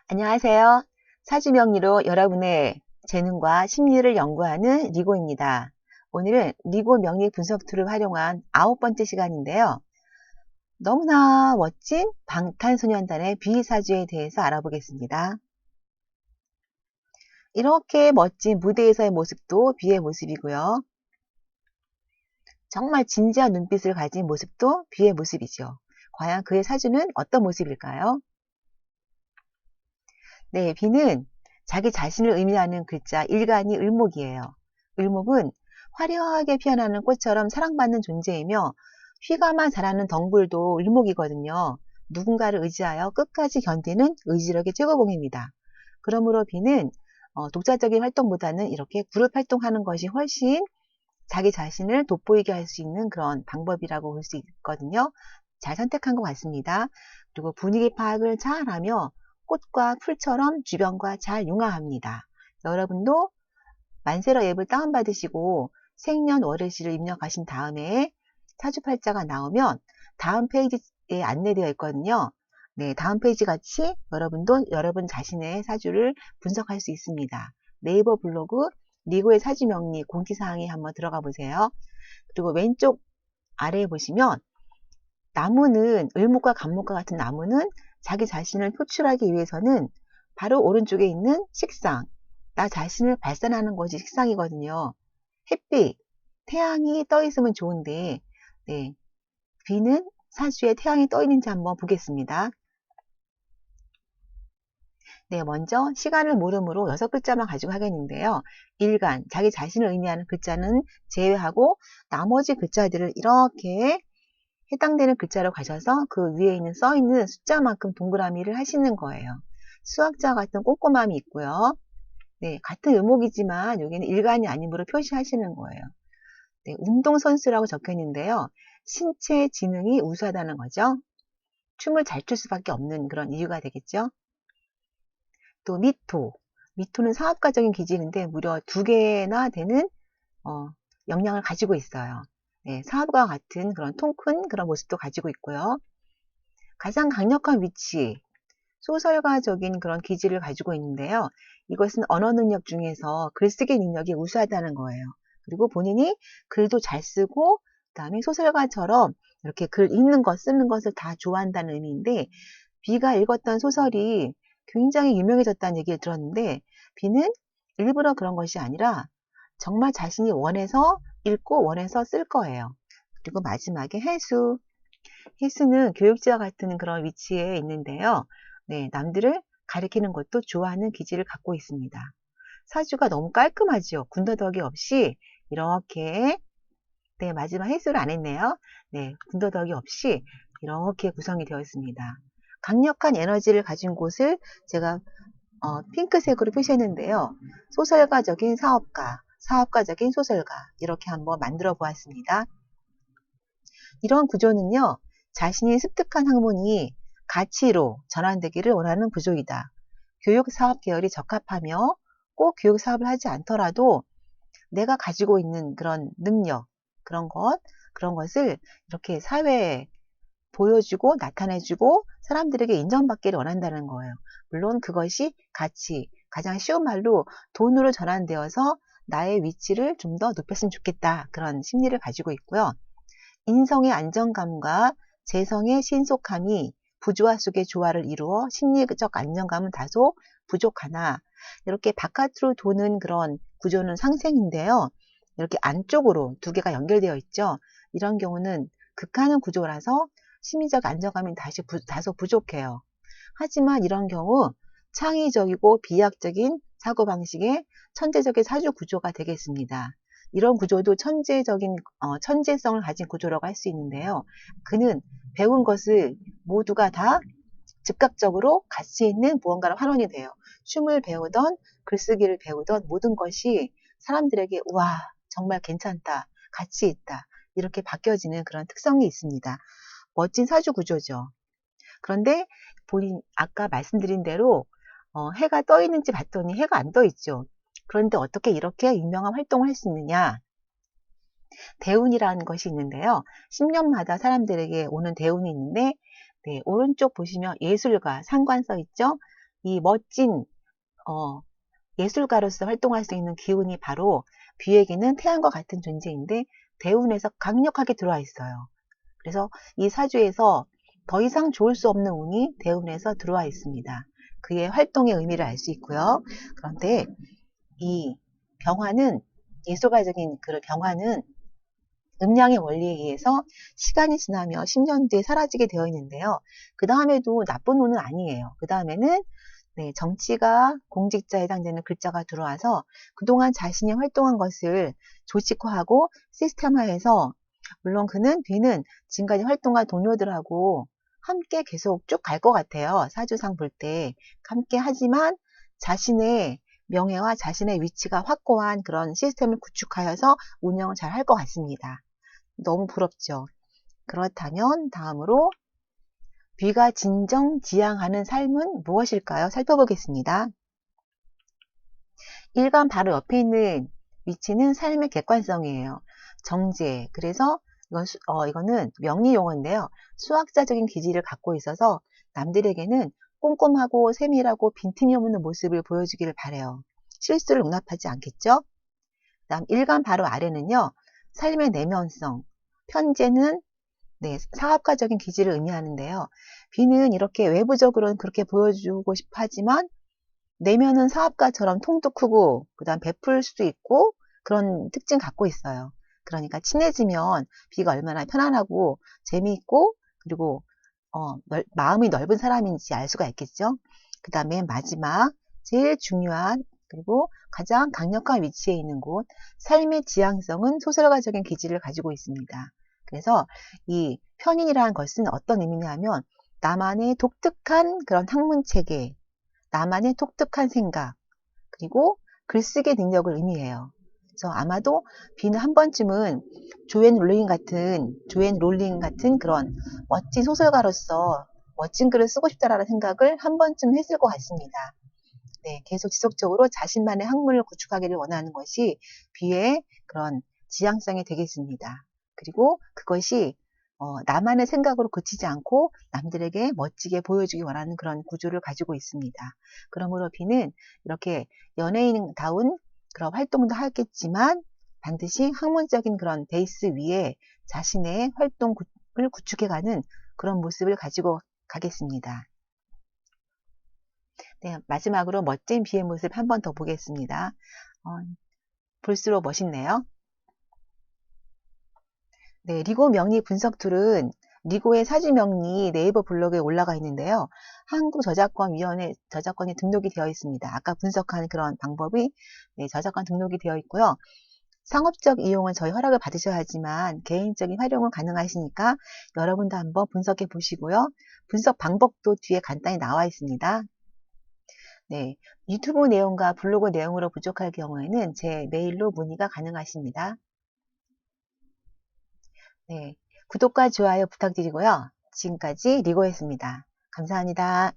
안녕하세요. 사주명리로 여러분의 재능과 심리를 연구하는 리고입니다. 오늘은 리고 명리 분석 툴을 활용한 9번째 시간인데요. 너무나 멋진 방탄소년단의 비사주에 대해서 알아보겠습니다. 이렇게 멋진 무대에서의 모습도 비의 모습이고요. 정말 진지한 눈빛을 가진 모습도 비의 모습이죠. 과연 그의 사주는 어떤 모습일까요? 네, 비는 자기 자신을 의미하는 글자 일간이 을목이에요. 을목은 화려하게 피어나는 꽃처럼 사랑받는 존재이며 휘가만 자라는 덩굴도 을목이거든요. 누군가를 의지하여 끝까지 견디는 의지력의 최고봉입니다. 그러므로 비는 독자적인 활동보다는 이렇게 그룹 활동하는 것이 훨씬 자기 자신을 돋보이게 할 수 있는 그런 방법이라고 볼 수 있거든요. 잘 선택한 것 같습니다. 그리고 분위기 파악을 잘하며 꽃과 풀처럼 주변과 잘 융화합니다. 여러분도 만세러 앱을 다운받으시고 생년월일시를 입력하신 다음에 사주팔자가 나오면 다음 페이지에 안내되어 있거든요. 네, 다음 페이지 같이 여러분도 여러분 자신의 사주를 분석할 수 있습니다. 네이버 블로그 리고의 사주명리 공지사항에 한번 들어가 보세요. 그리고 왼쪽 아래에 보시면 나무는 을목과 간목과 같은 나무는 자기 자신을 표출하기 위해서는 바로 오른쪽에 있는 식상, 나 자신을 발산하는 것이 식상이거든요. 햇빛, 태양이 떠 있으면 좋은데 네, 비는 사주에 태양이 떠 있는지 한번 보겠습니다. 네, 먼저 시간을 모름으로 6글자만 가지고 하겠는데요. 일간, 자기 자신을 의미하는 글자는 제외하고 나머지 글자들을 이렇게 해당되는 글자로 가셔서 그 위에 있는 써 있는 숫자만큼 동그라미를 하시는 거예요. 수학자 같은 꼼꼼함이 있고요. 네, 같은 의목이지만 여기는 일간이 아님으로 표시하시는 거예요. 네, 운동선수라고 적혀 있는데요. 신체 지능이 우수하다는 거죠. 춤을 잘 출 수밖에 없는 그런 이유가 되겠죠. 또 미토. 미토는 사업가적인 기질인데 무려 2개나 되는 역량을 가지고 있어요. 네, 사업과 같은 그런 통 큰 그런 모습도 가지고 있고요. 가장 강력한 위치, 소설가적인 그런 기질을 가지고 있는데요. 이것은 언어 능력 중에서 글쓰기 능력이 우수하다는 거예요. 그리고 본인이 글도 잘 쓰고 그다음에 소설가처럼 이렇게 글 읽는 것, 쓰는 것을 다 좋아한다는 의미인데 비가 읽었던 소설이 굉장히 유명해졌다는 얘기를 들었는데 비는 일부러 그런 것이 아니라 정말 자신이 원해서 읽고 원해서 쓸 거예요. 그리고 마지막에 해수. 해수는 교육자와 같은 그런 위치에 있는데요. 네, 남들을 가리키는 것도 좋아하는 기질을 갖고 있습니다. 사주가 너무 깔끔하죠. 군더더기 없이 이렇게 네, 마지막 해수를 안 했네요. 네, 군더더기 없이 이렇게 구성이 되어 있습니다. 강력한 에너지를 가진 곳을 제가 핑크색으로 표시했는데요. 소설가적인 사업가, 사업가적인 소설가 이렇게 한번 만들어 보았습니다. 이런 구조는요. 자신이 습득한 학문이 가치로 전환되기를 원하는 구조이다. 교육사업 계열이 적합하며 꼭 교육사업을 하지 않더라도 내가 가지고 있는 그런 능력, 그런 것을 이렇게 사회에 보여주고 나타내주고 사람들에게 인정받기를 원한다는 거예요. 물론 그것이 가치, 가장 쉬운 말로 돈으로 전환되어서 나의 위치를 좀 더 높였으면 좋겠다. 그런 심리를 가지고 있고요. 인성의 안정감과 재성의 신속함이 부조화 속의 조화를 이루어 심리적 안정감은 다소 부족하나 이렇게 바깥으로 도는 그런 구조는 상생인데요. 이렇게 안쪽으로 2개가 연결되어 있죠. 이런 경우는 극하는 구조라서 심리적 안정감이 다소 부족해요. 하지만 이런 경우 창의적이고 비약적인 사고방식의 천재적인 사주 구조가 되겠습니다. 이런 구조도 천재성을 가진 구조라고 할 수 있는데요. 그는 배운 것을 모두가 다 즉각적으로 가치 있는 무언가로 환원이 돼요. 춤을 배우던 글쓰기를 배우던 모든 것이 사람들에게 와 정말 괜찮다, 가치 있다 이렇게 바뀌어지는 그런 특성이 있습니다. 멋진 사주 구조죠. 그런데 아까 말씀드린 대로 해가 떠 있는지 봤더니 해가 안 떠 있죠. 그런데 어떻게 이렇게 유명한 활동을 할 수 있느냐? 대운이라는 것이 있는데요. 10년마다 사람들에게 오는 대운이 있는데 네, 오른쪽 보시면 예술가, 상관 써 있죠? 이 멋진 예술가로서 활동할 수 있는 기운이 바로 뷔에게는 태양과 같은 존재인데 대운에서 강력하게 들어와 있어요. 그래서 이 사주에서 더 이상 좋을 수 없는 운이 대운에서 들어와 있습니다. 그의 활동의 의미를 알 수 있고요. 그런데 이 병화는 예술가적인 그 병화는 음양의 원리에 의해서 시간이 지나며 10년 뒤에 사라지게 되어 있는데요. 그 다음에도 나쁜 운은 아니에요. 그 다음에는 정치가 공직자에 해당되는 글자가 들어와서 그동안 자신이 활동한 것을 조직화하고 시스템화해서 물론 그는 뒤는 지금까지 활동한 동료들하고 함께 계속 쭉 갈 것 같아요. 사주상 볼 때 함께 하지만 자신의 명예와 자신의 위치가 확고한 그런 시스템을 구축하여서 운영을 잘 할 것 같습니다. 너무 부럽죠. 그렇다면 다음으로 뷔가 진정 지향하는 삶은 무엇일까요? 살펴보겠습니다. 1간 바로 옆에 있는 위치는 삶의 객관성이에요. 정제. 그래서 이거는 명리 용어인데요. 수학자적인 기질을 갖고 있어서 남들에게는 꼼꼼하고 세밀하고 빈틈이 없는 모습을 보여주기를 바래요. 실수를 용납하지 않겠죠? 다음 1간 바로 아래는요. 삶의 내면성. 편제는 사업가적인 기질을 의미하는데요. 뷔는 이렇게 외부적으로는 그렇게 보여주고 싶어 하지만 내면은 사업가처럼 통도 크고 그 다음 베풀 수도 있고 그런 특징 갖고 있어요. 그러니까 친해지면 뷔가 얼마나 편안하고 재미있고 그리고 마음이 넓은 사람인지 알 수가 있겠죠. 그 다음에 마지막 제일 중요한 그리고 가장 강력한 위치에 있는 곳 삶의 지향성은 소설가적인 기질을 가지고 있습니다. 그래서 이 편인이라는 것은 어떤 의미냐면 나만의 독특한 그런 학문체계 나만의 독특한 생각 그리고 글쓰기 능력을 의미해요. 그래서 아마도 뷔는 한 번쯤은 조앤 롤링 같은 그런 멋진 소설가로서 멋진 글을 쓰고 싶다라는 생각을 한 번쯤 했을 것 같습니다. 계속 지속적으로 자신만의 학문을 구축하기를 원하는 것이 뷔의 그런 지향성이 되겠습니다. 그리고 그것이 나만의 생각으로 그치지 않고 남들에게 멋지게 보여주기 원하는 그런 구조를 가지고 있습니다. 그러므로 뷔는 이렇게 연예인다운 그런 활동도 하겠지만 반드시 학문적인 그런 베이스 위에 자신의 활동을 구축해가는 그런 모습을 가지고 가겠습니다. 마지막으로 멋진 뷔의 모습 한 번 더 보겠습니다. 볼수록 멋있네요. 리고 명리 분석 툴은 리고의 사주 명리 네이버 블로그에 올라가 있는데요. 한국저작권위원회 저작권이 등록이 되어 있습니다. 아까 분석한 그런 방법이 저작권 등록이 되어 있고요. 상업적 이용은 저희 허락을 받으셔야 하지만 개인적인 활용은 가능하시니까 여러분도 한번 분석해 보시고요. 분석 방법도 뒤에 간단히 나와 있습니다. 유튜브 내용과 블로그 내용으로 부족할 경우에는 제 메일로 문의가 가능하십니다. 구독과 좋아요 부탁드리고요. 지금까지 리고였습니다. 감사합니다.